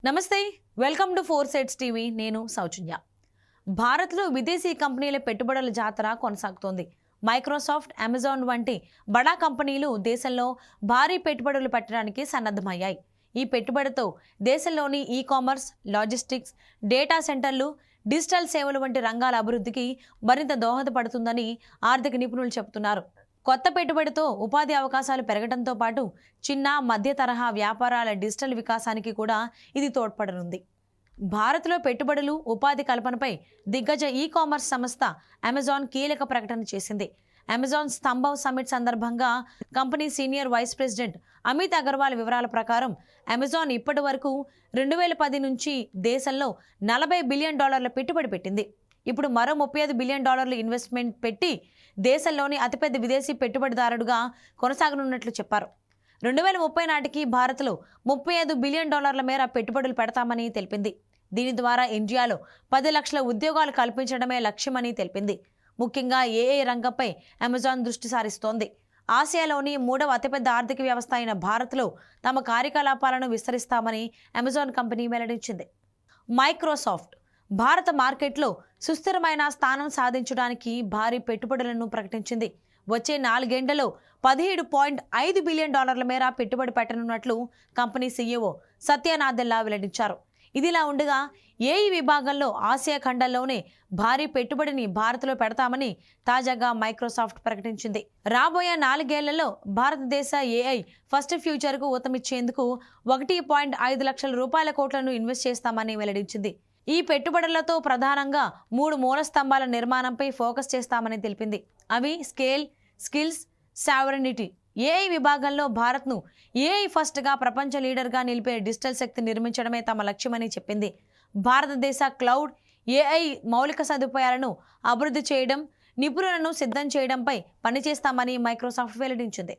నమస్తే, welcome to four sides TV. నేను సౌజన్య. భారత్లో విదేశీ కంపెనీల పెట్టుబడుల జాతర కొనసాగుతోంది. మైక్రోసాఫ్ట్, అమెజాన్ వంటి బడా కంపెనీలు దేశంలో భారీ పెట్టుబడులు పెట్టడానికి సన్నద్ధమయ్యాయి. ఈ పెట్టుబడితో దేశంలోని ఈ-కామర్స్, లాజిస్టిక్స్, డేటా సెంటర్లు, డిజిటల్ సేవలు వంటి రంగాల అభివృద్ధికి మరింత దోహదపడుతుందని ఆర్థిక నిపుణులు చెబుతున్నారు. కొత్త పెట్టుబడితో ఉపాధి అవకాశాలు పెరగడంతో పాటు చిన్న, మధ్య తరహా వ్యాపారాల డిజిటల్ వికాసానికి కూడా ఇది తోడ్పడనుంది. భారత్లో పెట్టుబడులు, ఉపాధి కల్పనపై దిగ్గజ ఈ-కామర్స్ సంస్థ అమెజాన్ కీలక ప్రకటన చేసింది. అమెజాన్ స్తంభం సమ్మిట్ సందర్భంగా company senior vice president Amit Agarwal వివరాల ప్రకారం అమెజాన్ ఇప్పటి వరకు 2010 నుంచి దేశంలో $40 బిలియన్ పెట్టుబడి పెట్టింది. ఇప్పుడు మరో $35 బిలియన్ ఇన్వెస్ట్మెంట్ పెట్టి దేశంలోని అతిపెద్ద విదేశీ పెట్టుబడిదారుడుగా కొనసాగనున్నట్లు చెప్పారు. 2030 నాటికి భారత్లో $35 బిలియన్ మేర పెట్టుబడులు పెడతామని తెలిపింది. దీని ద్వారా ఇండియాలో 10 లక్షల ఉద్యోగాలు కల్పించడమే లక్ష్యమని తెలిపింది. ముఖ్యంగా ఏఐ రంగంపై అమెజాన్ దృష్టి సారిస్తోంది. ఆసియాలోని 3వ అతిపెద్ద ఆర్థిక వ్యవస్థ అయిన భారత్లో తమ కార్యకలాపాలను విస్తరిస్తామని అమెజాన్ కంపెనీ వెల్లడించింది. మైక్రోసాఫ్ట్ భారత మార్కెట్లో సుస్థిరమైన స్థానం సాధించడానికి భారీ పెట్టుబడులను ప్రకటించింది. వచ్చే 4 ఏళ్లలో $17.5 బిలియన్ మేర పెట్టుబడి పెట్టనున్నట్లు కంపెనీ సీఈఓ సత్య నాదెల్లా వెల్లడించారు. ఇదిలా ఉండగా ఏఈ విభాగంలో ఆసియా ఖండంలోనే భారీ పెట్టుబడిని భారత్లో పెడతామని తాజాగా మైక్రోసాఫ్ట్ ప్రకటించింది. రాబోయే 4 ఏళ్లలో భారతదేశ ఏఐ ఫస్ట్ ఫ్యూచర్కు ఊతమిచ్చేందుకు $1.5 లక్షల కోట్లను ఇన్వెస్ట్ చేస్తామని వెల్లడించింది. ఈ పెట్టుబడులతో ప్రధానంగా 3 మూల స్తంభాల నిర్మాణంపై ఫోకస్ చేస్తామని తెలిపింది. అవి స్కేల్, స్కిల్స్, సావరెనిటీ. ఏఐ విభాగంలో భారత్ను ఏఐ ఫస్ట్గా ప్రపంచ లీడర్గా నిలిపే డిజిటల్ శక్తి నిర్మించడమే తమ లక్ష్యమని చెప్పింది. భారతదేశ క్లౌడ్, ఏఐ మౌలిక సదుపాయాలను అభివృద్ధి చేయడం, నిపుణులను సిద్ధం చేయడంపై పనిచేస్తామని మైక్రోసాఫ్ట్ వెల్లడించింది.